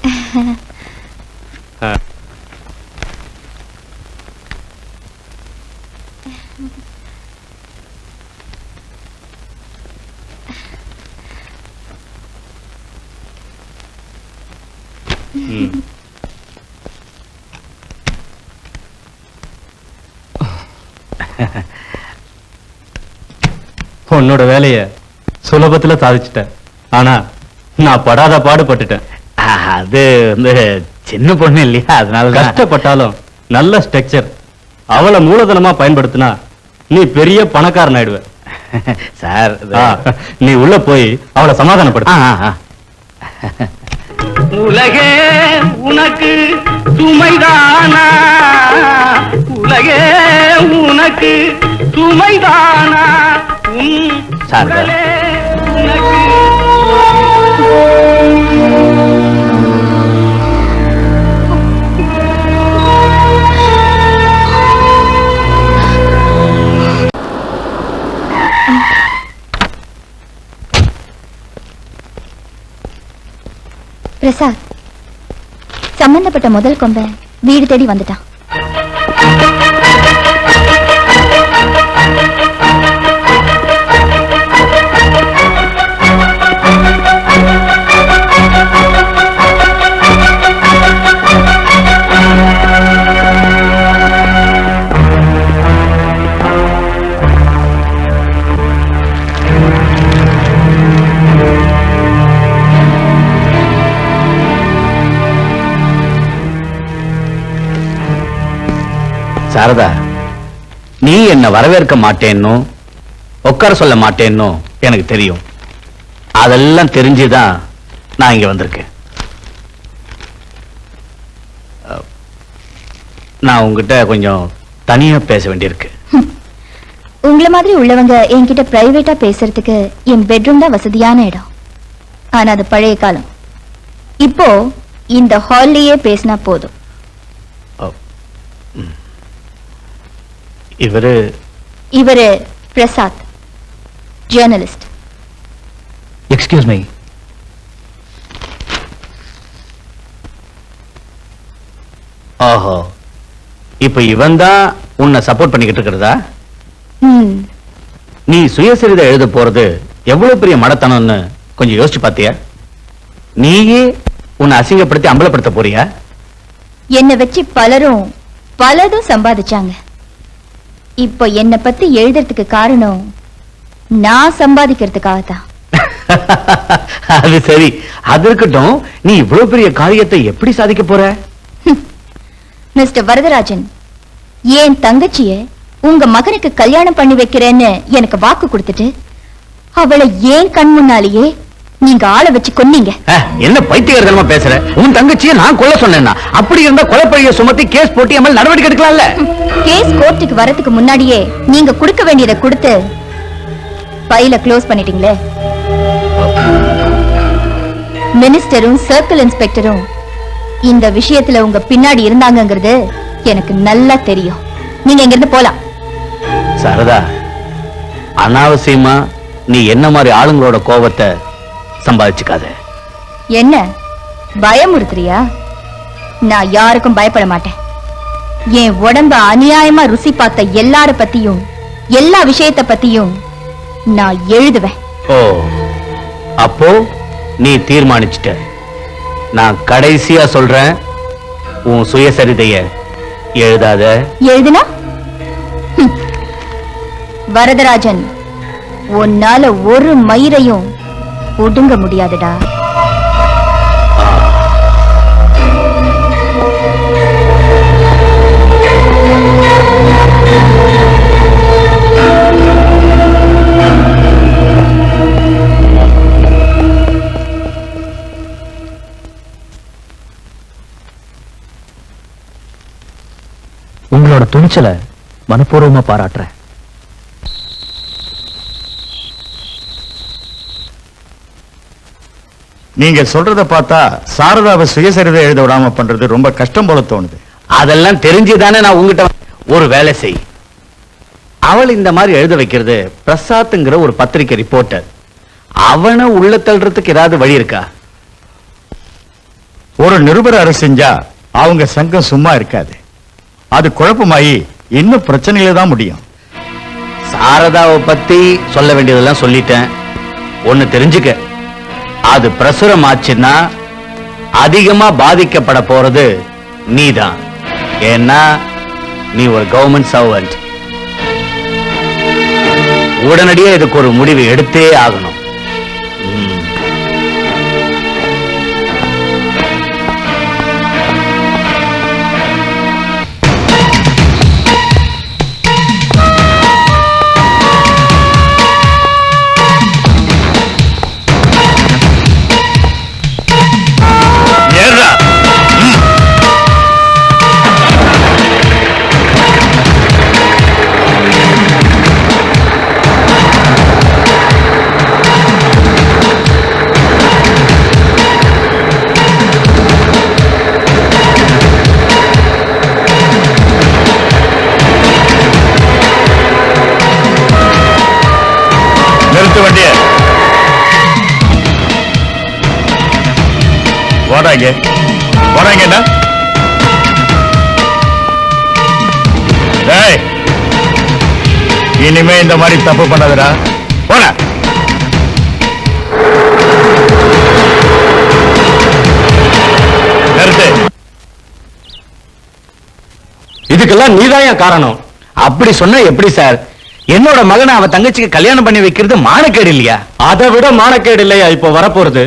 உன்னோட வேலைய சுலபத்துல சாதிச்சுட்டேன். ஆனா நான் படாத பாடுபட்டுட்டேன். அது வந்து சின்ன பொண்ணு இல்லையா, அதனால கஷ்டப்பட்டாலும் நல்ல ஸ்ட்ரக்சர். அவளை மூலதனமா பயன்படுத்தினா நீ பெரிய பணக்காரன் ஆயிடுவ. சார், நீ உள்ள போய் அவளை சமாதானப்படுத்த. உலகே உனக்கு சுமைதானா, உலகே உனக்கு சுமைதானா, சார் பிரசாத், சம்பந்தப்பட்ட முதல் கொம்பை வீடு தேடி வந்துட்டான். சாரதா, நீ என்ன வரவேற்க மாட்டேன்னு, உட்கார சொல்ல மாட்டேன்னு எனக்கு தெரியும். அதெல்லாம் தெரிஞ்சுதான் நான் இங்க வந்திருக்கேன். நான் உங்ககிட்ட கொஞ்சம் தனியா பேச வேண்டியிருக்கு. உங்களை மாதிரி உள்ளவங்க என்கிட்ட பிரைவேட்டா பேசுறதுக்கு என் பெட்ரூம் தான் வசதியான இடம். ஆனா அது பழைய காலம். இப்போ இந்த ஹால்லயே பேசினா போதும். இவரு பிரசாத், ஜேர்னலிஸ்ட். Excuse me. ஓஹோ, இப்ப இவன் தான் உன்னை சப்போர்ட் பண்ணிக்கிட்டு இருக்கிறதா? நீ சுயசரிதை எழுத போறது எவ்வளவு பெரிய மடத்தனம்னு கொஞ்சம் யோசிச்சு பாத்தியா? நீயே உன்னை அசிங்கப்படுத்தி அம்பலப்படுத்த போறியா? என்னை வச்சு பலதும் சம்பாதிச்சாங்க. இப்போ என்ன பத்தி எழுதுறதுக்கு காரணம் நான் சம்பாதிக்கிறதுக்காகத்தான். அது சரி, அது இருக்கட்டும். நீ இவ்வளவு பெரிய காரியத்தை எப்படி சாதிக்க போற? மிஸ்டர் வரதராஜன், என் தங்கச்சிய உங்க மகனுக்கு கல்யாணம் பண்ணி வைக்கிறேன்னு எனக்கு வாக்கு கொடுத்துட்டு அவளை ஏன் கண் முன்னாலேயே நீங்க ஆளை வச்சு கொன்னீங்க. என்ன பைத்தியகாரத்தனமா பேசுற? உன் தங்கச்சியை நான் கொல்ல சொன்னேன்னா? அப்படி இருந்தா கொலைப்பழிய சுமத்தி கேஸ் போட்டு எம்எல் நடவடிக்கை எடுக்கலாம்ல? கேஸ் கோர்ட்டுக்கு வரதுக்கு முன்னாடியே நீங்க கொடுக்க வேண்டியதை கொடுத்து ஃபைல க்ளோஸ் பண்ணிட்டீங்களே. மினிஸ்டரும் சர்க்கிள் இன்ஸ்பெக்டரும் இந்த விஷயத்துல உங்க பின்னாடி இருந்தாங்கங்கிறது எனக்கு நல்லா தெரியும். நீங்க இங்க இருந்து போலாம். சாரதா, அனாவசியமா நீ என்ன மாதிரி ஆளுங்களோட கோபத்தை சம்பாதிச்சுக்காத. என்ன பயமுறுத்துறியா? நான் யாருக்கும் பயப்பட மாட்டேன். என் உடம்ப அநியாயமா ருசி பார்த்த எல்லார பத்தியும் எல்லா விஷயத்தை பத்தியும் நான் எழுதுவேன். ஓ, அப்போ நீ தீர்மானிச்சிட்ட. நான் கடைசியா சொல்றேன், உன் சுயசரிதைய எழுதாத. எழுதுனா ஹம். வரதராஜன், உன்னால ஒரு மயிரையும் ஒடுங்க முடியாதுடா. உங்களோட துணிச்சலை மனப்பூர்வமா பாராட்டுறேன். நீங்க சொல்றத பார்த்தா சாரதாவை சுயசரிதை எழுத விடாம பண்றது ரொம்ப கஷ்டம் போல தோணுது. அதெல்லாம் தெரிஞ்சுதானே நான் உங்ககிட்ட ஒரு வேலை செய். அவள் இந்த மாதிரி எழுத வைக்கிறது பிரசாத்ங்கிற ஒரு பத்திரிக்கை ரிப்போர்ட்டர். அவனை உள்ள தள்ளுறதுக்கு ஏதாவது வழி இருக்கா? ஒரு நிருபர் அரசு செஞ்சா அவங்க சங்கம் சும்மா இருக்காது. அது குழப்பமாயி இன்னும் பிரச்சனையில தான் முடியும். சாரதாவை பத்தி சொல்ல வேண்டியதெல்லாம் சொல்லிட்டேன். ஒண்ணு தெரிஞ்சுக்க, அது பிரசுரம் ஆச்சுன்னா அதிகமா பாதிக்கப்பட போறது நீதான். ஏன்னா நீ ஒரு கவர்மெண்ட் சர்வெண்ட். உடனடியே இதுக்கு ஒரு முடிவு எடுத்தே ஆகணும். நிறுத்த வண்டிய. வாடாங்க வாடாங்கடா. டேய், இனிமே இந்த மாதிரி தப்பு பண்ணாதடா. போடா. நிறுத்து. இதுக்கெல்லாம் நீதான் ஏன் காரணம்? அப்படி சொன்னா எப்படி சார்? என்னோட மகனை அவ தங்கச்சிக்கு கல்யாணம் பண்ணி வைக்கிறது மானக்கேடு இல்லையா? அதை விட மானக்கேடு இல்லையா இப்ப வரப்போறது?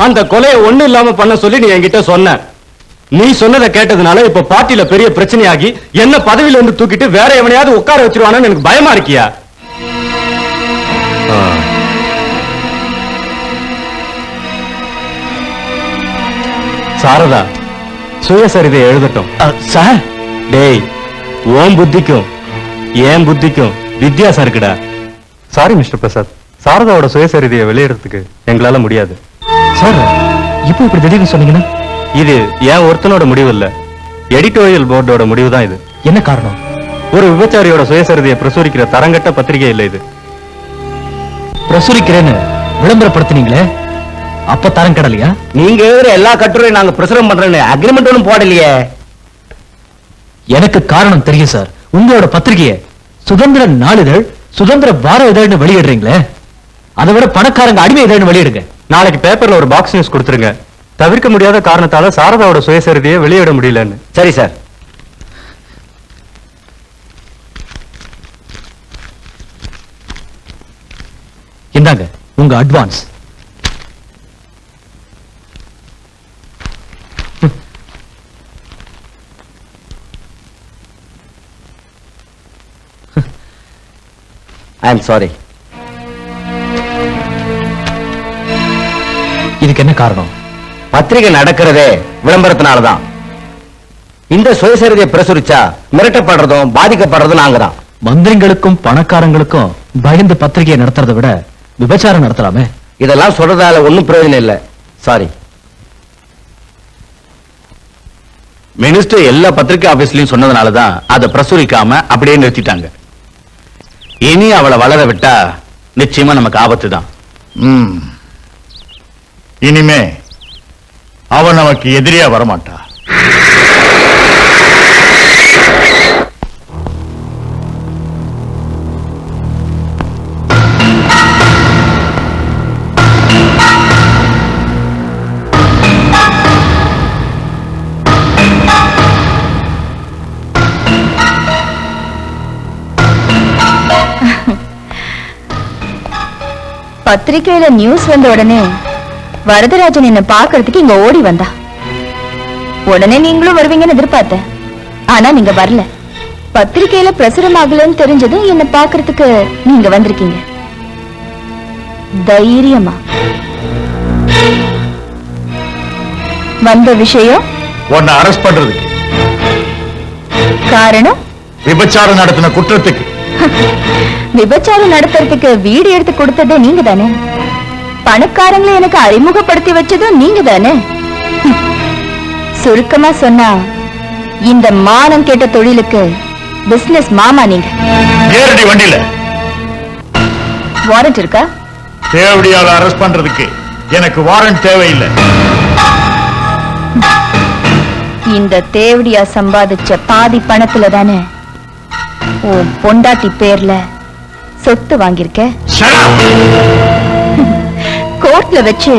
அந்த கொலையை ஒண்ணு இல்லாம பண்ண சொல்லி நீ என்கிட்ட சொன்ன. நீ சொன்னதை கேட்டதுனால இப்ப பார்ட்டியில பெரிய பிரச்சனையாகி என்ன பதவியில இருந்து தூக்கிட்டு வேற எவனையாவது உட்கார வச்சிருவானு எனக்கு பயமா இருக்கியா? சாரதா சுயசரிதை எழுதட்டும். சார், டேய், ஓம் புத்திக்கும் ஏன் புத்திக்கும் வித்தியாசம் இருக்குடா. சாரி மிஸ்டர் பிரசாத், சாரதாவோட சுயசரிதையை வெளியிடறதுக்கு எங்களால முடியாது. சார், இப்போ இப்படி திடீர்னு சொன்னீங்கன்னா? இது ஏன் ஒருத்தனோட முடிவு இல்ல, எடிட்டோரியல் போர்டோட முடிவு தான் இது. என்ன காரணம்? ஒரு விபச்சாரியோட சுயசரிதையை பிரசுரிக்கிற தரங்கட்ட பத்திரிகை இல்ல இது. பிரசுரிக்கிறேன்னு விளம்பரப்படுத்தினீங்களே, அப்ப தரம் கடலையா? நீங்க எழுதுற எல்லா கட்டுரையும் நாங்க பிரசுரம் பண்றேன்னு அக்ரிமெண்ட் ஒன்றும் போடலையே. எனக்கு காரணம் தெரியும் சார். உங்களோட பத்திரிகையை சுதந்திர நாளிதழ், சுதந்திர வார இதழ்னு வெளியிடுறீங்களே, அதை விட பணக்காரங்க அடிமை இதழ்னு வெளியிடுங்க. நாளைக்கு பேப்பர்ல ஒரு பாக்ஸ் நியூஸ் கொடுத்துருங்க. தவிர்க்க முடியாத காரணத்தால சாரதாவோட சுயசரிதையை வெளியிட முடியலன்னு. சரி சார். இந்தாங்க உங்க அட்வான்ஸ். I am sorry. இதுக்கு என்ன காரணம்? பத்திரிகை நடக்கிறதே விளம்பரத்தினாலதான். இந்த சுயசரிதையை பிரசுரிச்சா மிரட்டப்படுறதும் பாதிக்கப்படுறதும் நாங்க தான். மந்திரிங்களுக்கும் பணக்காரங்களுக்கும் பயந்து பத்திரிகையை நடத்துறதை விட விபச்சாரம் நடத்தலாமே. இதெல்லாம் சொல்றதால ஒண்ணும் பிரயோஜனம் இல்ல. சாரி. மினிஸ்டர் எல்லா பத்திரிகை ஆபீஸ்லயும் சொன்னதுனாலதான் அதை பிரசுரிக்காம அப்படியே நிறுத்திட்டாங்க. இனி அவளை வளர விட்டா நிச்சயமா நமக்கு ஆபத்து தான். இனிமே அவன் நமக்கு எதிரியா வரமாட்டா. பத்திரிக்கையில நியூஸ் வந்த உடனே வரதராஜன் என்ன பாக்குறதுக்கு இங்க ஓடி வந்தா. உடனே நீங்களும் வருவீங்கன்னு எதிர்பார்த்தேன். ஆனா நீங்க வரல. பத்திரிக்கையில பிரசுரம் ஆகலன்னு தெரிஞ்சதும் என்ன பாக்குறதுக்கு நீங்க வந்திருக்கீங்க. தைரியமா வந்த விஷயம் உன்னை அரெஸ்ட் பண்றதுக்கு. காரணம் விபச்சாரம் நடத்தின குற்றத்துக்கு. விபச்சாரம் நடத்துறதுக்கு வீடு எடுத்து கொடுத்ததே நீங்க தானே. பணக்காரங்களை எனக்கு அறிமுகப்படுத்தி வச்சதும் நீங்க தானே. சுருக்கமா சொன்னா இந்த மானம் கேட்ட தொழிலுக்கு பிசினஸ் மாமா நீங்க. நேரடி வண்டியில வாரண்ட் இருக்கா? தேவடியால அரெஸ்ட் பண்றதுக்கு எனக்கு வாரண்ட் தேவையில்லை. இந்த தேவடியா சம்பாதிச்ச பாதி பணத்துல தானே உன் பொண்டாட்டி பேர்ல சொத்து வாங்கியிருக்க. கோர்ட்ல வச்சு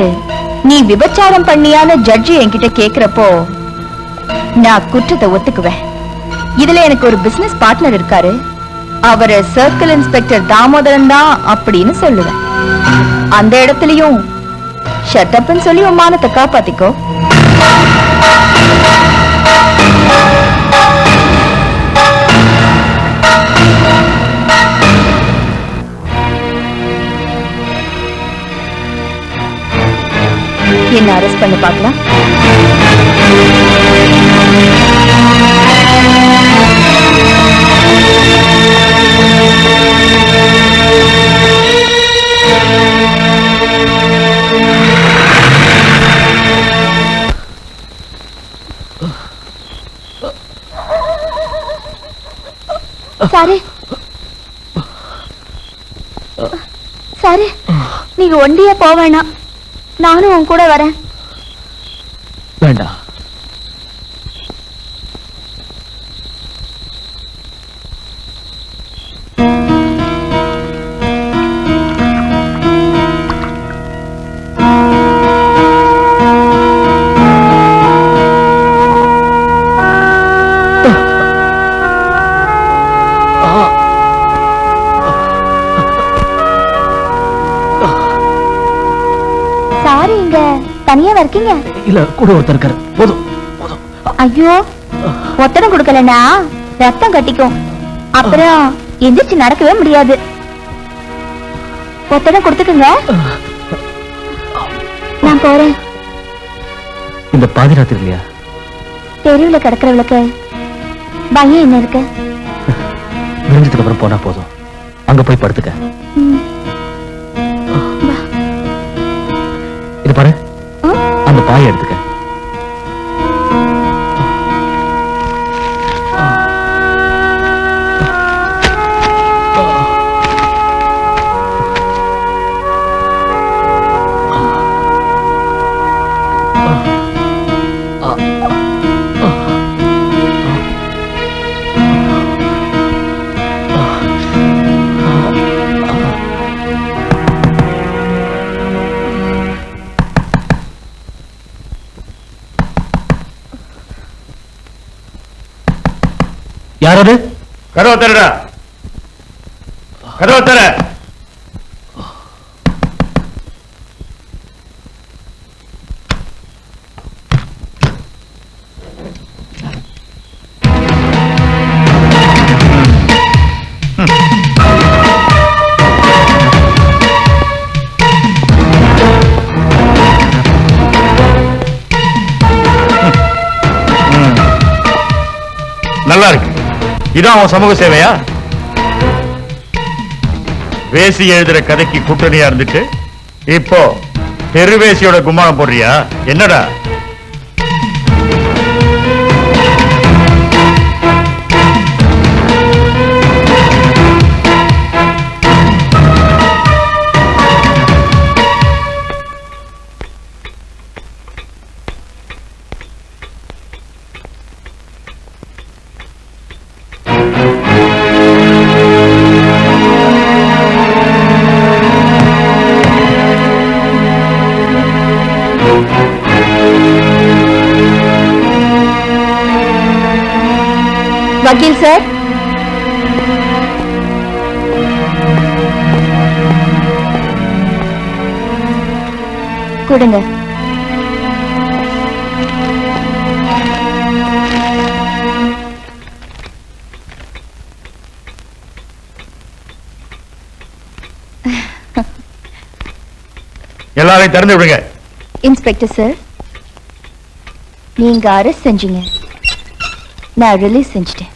நீ விபச்சாரம் பண்ணியான ஜட்ஜி என்கிட்ட கேக்குறப்போ நான் குற்றத்தை ஒத்துக்குவேன். இதுல எனக்கு ஒரு பிசினஸ் பார்ட்னர் இருக்காரு, அவரு சர்க்கிள் இன்ஸ்பெக்டர் தாமோதரன் தான் அப்படின்னு சொல்லுவேன். அந்த இடத்துலயும் ஷட்டப்னு சொல்லி உன் மானத்தை காப்பாத்திக்கோ. என்ன அரெஸ்ட் பண்ணி பார்க்கலாம். சாரி சாரி, நீங்க ஒண்டியா போவேணாம், நானும் உன் கூட வரேன். வேண்டாம். சாரி, இங்க தனியா இருக்கீங்க? இல்ல, கூட ஒருத்தர் இருக்காரு. போதும் போதும். ஐயோ, ஒத்தடம் கொடுக்கலன்னா ரத்தம் கட்டிக்கும், அப்புறம் எந்திரிச்சு நடக்கவே முடியாது. ஒத்தடம் கொடுத்துக்குங்க, நான் போறேன். இந்த பாதிராத்திரி இல்லையா? தெருவுல கிடக்கிறவளுக்கு பயம் என்ன இருக்கு? விரிஞ்சதுக்கு அப்புறம் போனா போதும். அங்க போய் படுத்துக்க. ம். இது பாரு, ம்? அந்த பாயை எடுத்துக்க. யாரது? கதவை தரடா, கதவை தர. நல்லா இருக்கு. இதான் உன் சமூக சேவையா? வேசி எழுதுற கதைக்கு கூட்டணியா இருந்துட்டு இப்போ தெருவேசியோட கும்மாளம் போடுறியா? என்னடா? வக்கீல் சார், கொடுங்க. எல்லாரையும் திறந்து விடுங்க. இன்ஸ்பெக்டர் சார், நீங்க அரெஸ்ட் செஞ்சீங்க, நான் ரிலீஸ் செஞ்சிட்டேன்.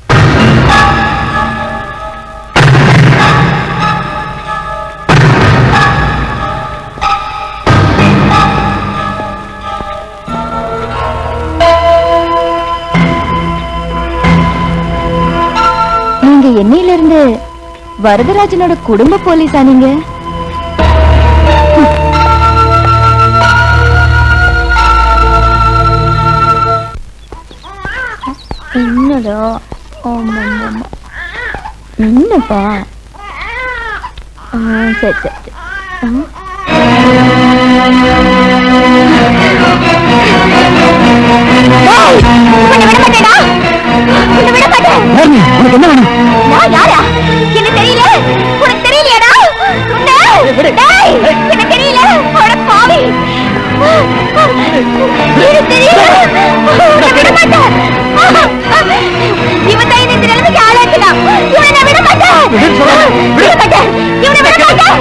நீங்க என்னையில இருந்து வரதராஜனோட குடும்ப போலீஸ் ஆனீங்க? என்னடா? என்னப்பா? சரி சரி. உனக்கு என்ன வேணும்? நான் யாரா? என்ன தெரியல? உனக்கு தெரியலையாடா? என்ன தெரியல? அட பாவி! எனக்கு தெரியல. உன்னை விட மாட்டேன். இவன் தான் இந்த நிலைமைக்கு ஆளாக்கினான். இவனை நான் விட மாட்டேன். விட மாட்டேன். இவனை விட மாட்டேன்.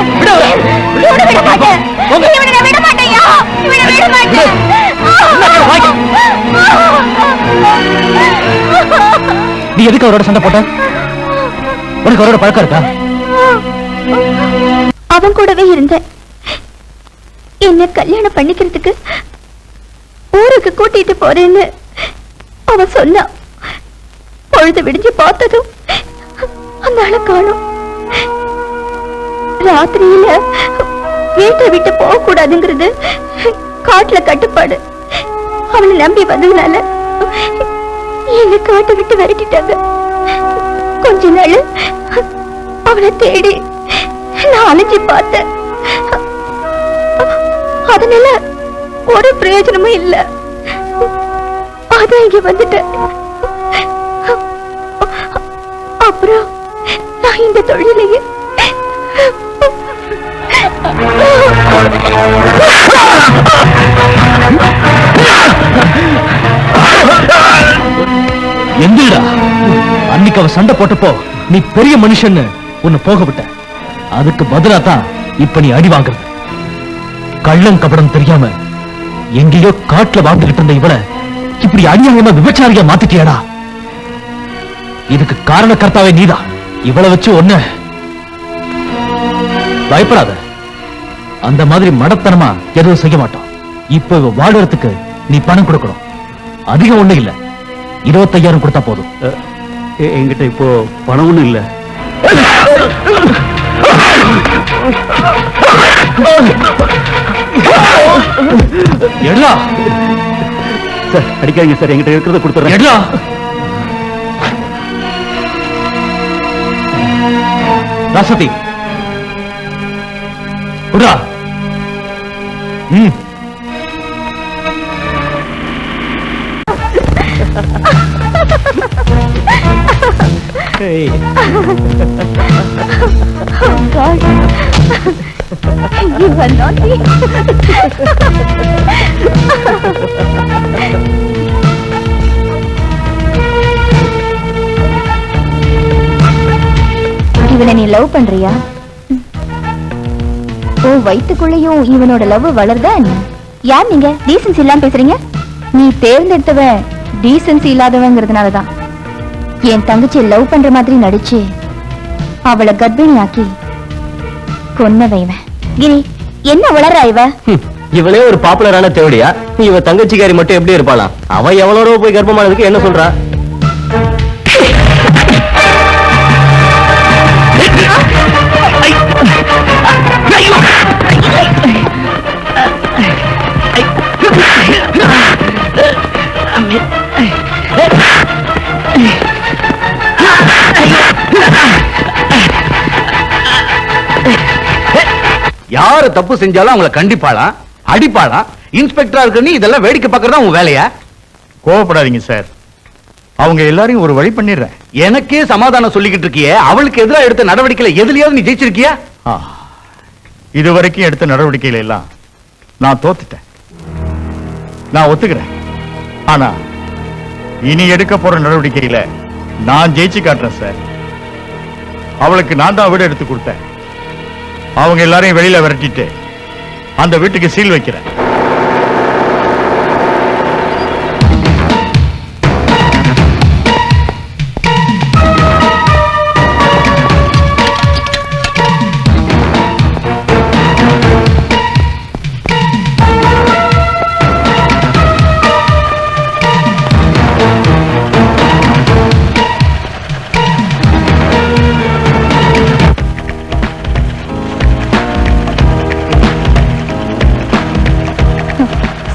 இவனை விட மாட்டேன். இவனை நான் விட மாட்டேன்யா. இவனை விட மாட்டேன். நீ எதுக்கு அவரோட சண்டை போட்ட? உனக்கு அவரோட பழக்கம் இருக்கா? அவன் கூடவே இருந்தேன். என்ன கல்யாணம் பண்ணிக்கிறதுக்கு ஊருக்கு கூட்டிட்டு போறேன்னு அவன் சொன்னான். பொழுது விடிஞ்சு பார்த்ததும் அந்த ஆளை காணோம். ராத்திரியில வீட்டை விட்டு போக கூடாதுங்கிறது காட்டுல கட்டுப்பாடு. அவனை நம்பி வந்ததுனால என்ன காட்டை விட்டு விரட்டிட்டாங்க. கொஞ்ச நாள் அவனை தேடி நான் அலைஞ்சி பார்த்தேன். அதனால ஒரு பிரயோஜனமும் இல்ல. அதான் இங்க வந்துட்டேன். அப்புறம் நான் இந்த தொழிலையே எந்திரா, அன்னைக்கு அவ சண்டை போட்டப்போ நீ பெரிய மனுஷன்னு உன்னை போக விட்ட. அதுக்கு பதிலா தான் இப்ப நீ அடி வாங்குறது. கள்ளம் கபடம் தெரியாம எங்கேயோ காட்டுல வாழ்ந்துகிட்டு இருந்த இவளை இப்படி அநியாயமா விபச்சாரியா மாத்திட்டியாடா. இதுக்கு காரண கர்த்தாவே நீதான். இவளை வச்சு ஒண்ணு பயப்படாத. அந்த மாதிரி மடத்தனமா எதுவும் செய்ய மாட்டோம். இப்ப இவ வாடுறதுக்கு நீ பணம் கொடுக்கணும். அதிகம் ஒண்ணு இல்ல, 25,000 கொடுத்தா போதும். என்கிட்ட இப்போ பணம் ஒண்ணும் இல்ல. எடுடா. சார் அடிக்காதீங்க சார், என்கிட்ட இருக்கிறத கொடுத்துறேன். எடுடா. ராசதி குடா. Oh God! You are naughty. இவனை நீ லவ் பண்றியா? ஓ வயித்துக்குள்ளேயும் இவனோட லவ் வளர்தா என்ன? யார் நீங்க டீசன்சி இல்லாம பேசுறீங்க? நீ தேர்ந்தெடுத்தவன் டீசன்சி இல்லாதவங்கிறதுனாலதான் என் தங்கச்சி லவ் பண்ற மாதிரி நடிச்சு அவளை கர்ப்பிணியாக்கி கொன்னவைவன். கிரி என்ன வளர்றா இவ? இவளே ஒரு பாப்புலரான தேவடியா? இவ தங்கச்சிக்காரி மட்டும் எப்படி இருப்பாளா? அவ எவ்வளோ போய் கர்ப்பமானதுக்கு என்ன சொல்றா? யாரு தப்பு செஞ்சாலும் அவங்கள கண்டிப்பாளாம், அடிப்பாளாம். இன்ஸ்பெக்டரா இருக்க நீ இதெல்லாம் வேடிக்கை பார்க்கறதா உன் வேலையா? கோவப்படாதீங்க சார், அவங்க எல்லாரையும் ஒரு வழி பண்ணிடுறேன். எனக்கே சமாதானம் சொல்லிக்கிட்டு இருக்கியே, அவளுக்கு எதிராக எடுத்த நடவடிக்கையில எதுலயாவது நீ ஜெயிச்சிருக்கியா? இதுவரைக்கும் எடுத்த நடவடிக்கையில எல்லாம் நான் தோத்துட்டேன். நான் ஒத்துக்கிறேன். ஆனா இனி எடுக்க போற நடவடிக்கையில நான் ஜெயிச்சு காட்டுறேன் சார். அவளுக்கு நான் தான் வீடு எடுத்து கொடுத்தேன். அவங்க எல்லாரையும் வெளியில விரட்டிட்டு அந்த வீட்டுக்கு சீல் வைக்கிறேன்.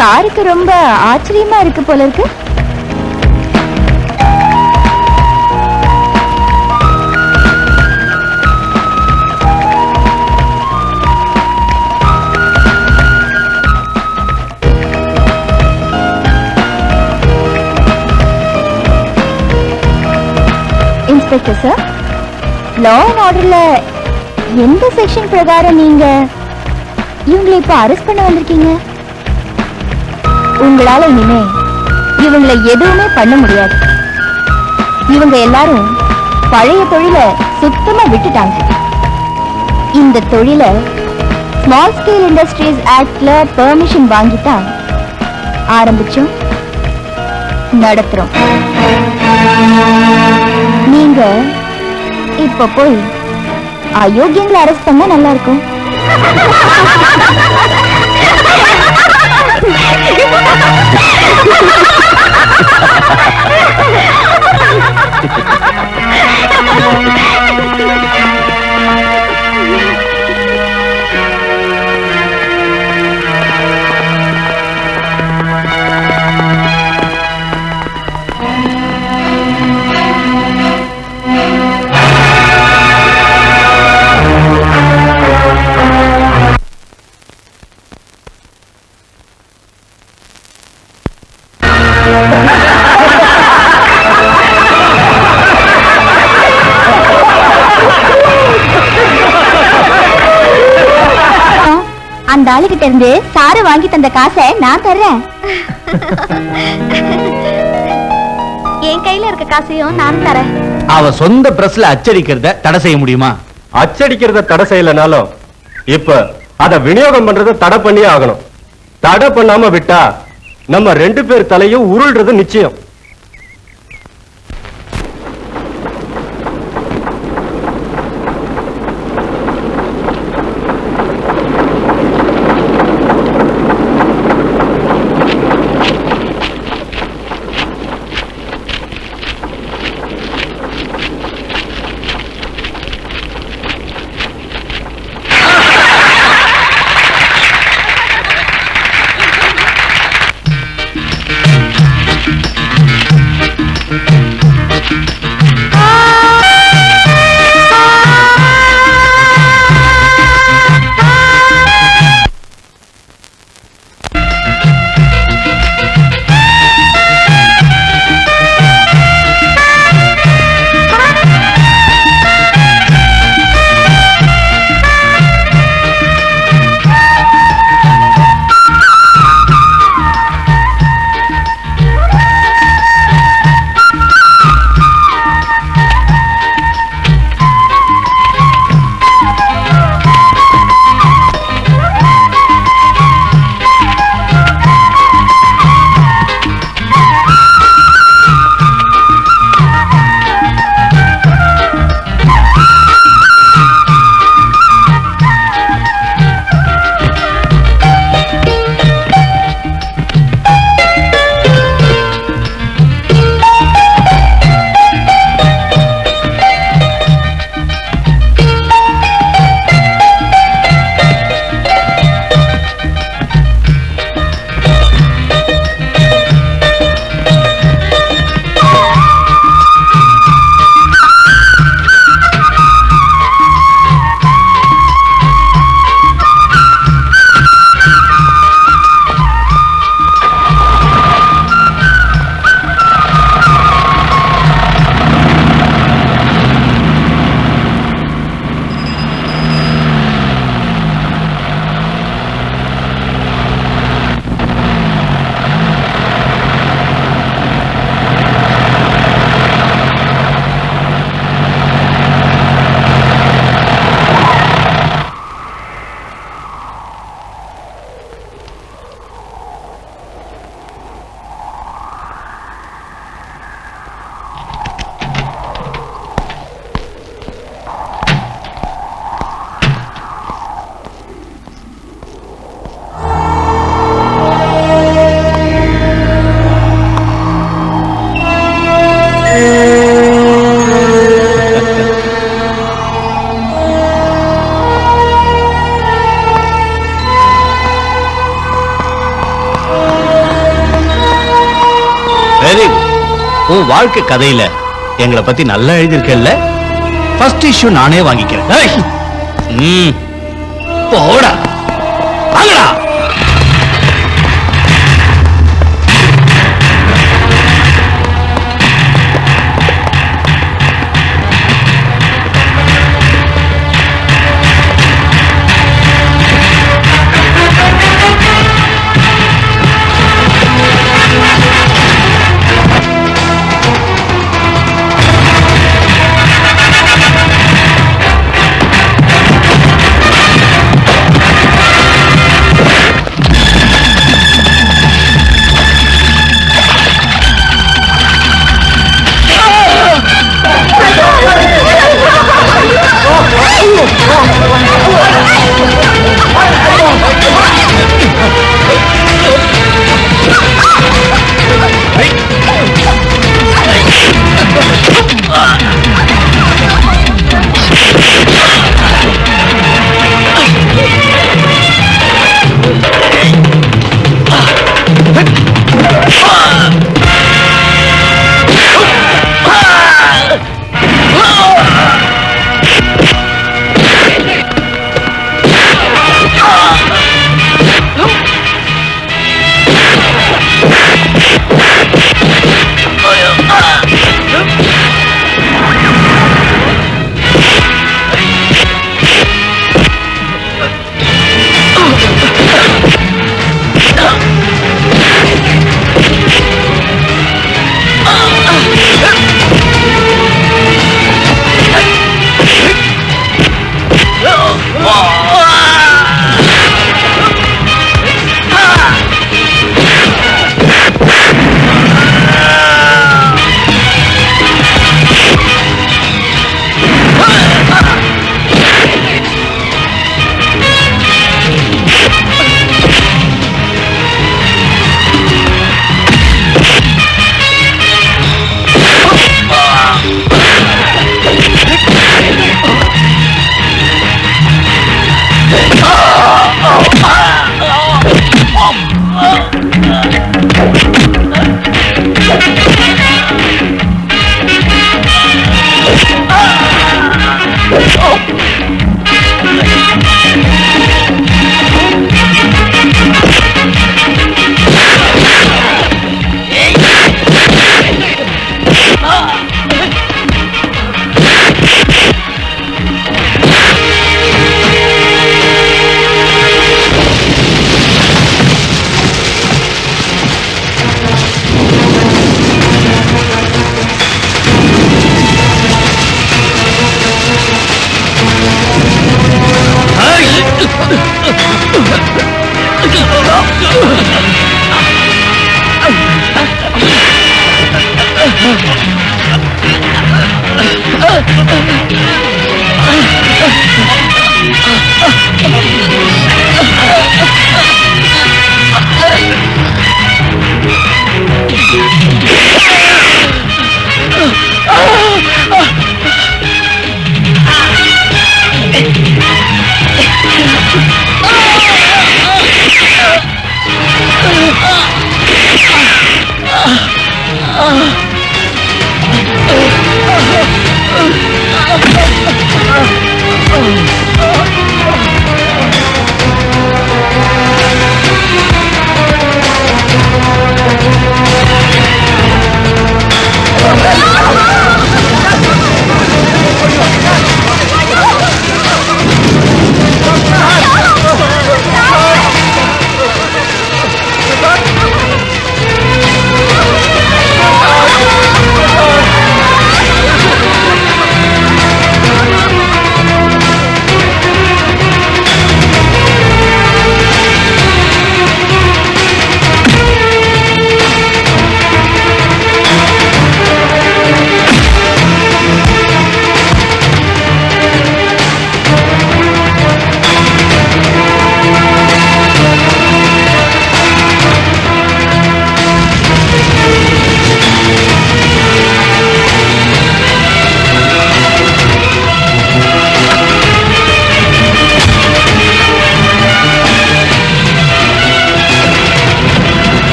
சாருக்கு ரொம்ப ஆச்சரியமா இருக்கு போல இருக்கு. இன்ஸ்பெக்டர் சார், லா அண்ட் ஆர்டர்ல எந்த செக்ஷன் பிரகாரம் நீங்க இவங்களை இப்ப அரெஸ்ட் பண்ண வந்திருக்கீங்க? உங்களால இனிமே இவங்களை எதுவுமே பண்ண முடியாது. இவங்க எல்லாரும் பழைய தொழிலை சுத்தமா விட்டுட்டாங்க. இந்த தொழிலை ஸ்மால் ஸ்கேல் இண்டஸ்ட்ரீஸ் ஆக்ட்ல பெர்மிஷன் வாங்கித்தான் ஆரம்பிச்சோம், நடத்துறோம். நீங்க இப்ப போய் அயோக்கியங்களை அரெஸ்ட் பண்ணா நல்லா இருக்கும். அந்த ஆளுகிட்ட இருந்து சாரு வாங்கி தந்த காசை நான் தர்றேன். என் கையில இருக்க காசையும் நான் தரேன். அவ சொந்த பிரஸ்ல அச்சடிக்கிறத தடை செய்ய முடியுமா? அச்சடிக்கிறத தடை செய்யலனாலும் இப்ப அத விநியோகம் பண்றத தடை பண்ணியே ஆகணும். தடை பண்ணாம விட்டா நம்ம 2 பேர் தலையும் உருள்றது நிச்சயம். உன் வாழ்க்கை கதையில எங்களை பத்தி நல்லா எழுதியிருக்கல. ஃபர்ஸ்ட் இஷ்யூ நானே வாங்கிக்கிறேன். ஏய்! போடா வாங்கடா.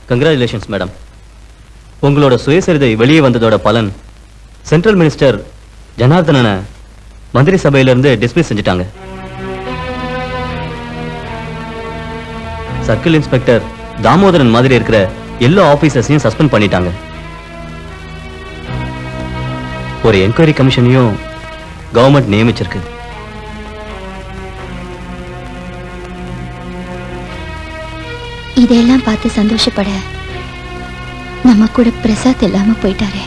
Congratulations madam. உங்களோட சுயசரிதை வெளியே வந்ததோட பலன் சென்ட்ரல் மினிஸ்டர் ஜனார்தனனை மந்திரி சபையிலிருந்து டிஸ்மிஸ் செஞ்சுட்டாங்க. சர்க்கிள் இன்ஸ்பெக்டர் தாமோதரன் மாதிரி இருக்கிற எல்லா ஆபீசர்ஸையும் சஸ்பெண்ட் பண்ணிட்டாங்க. ஒரு என்கொயரி கமிஷனையும் கவர்மெண்ட் நியமிச்சிருக்கு. இதெல்லாம் பார்த்து சந்தோஷப்பட நம்ம கூட பிரசாத் இல்லாம போயிட்டாரே.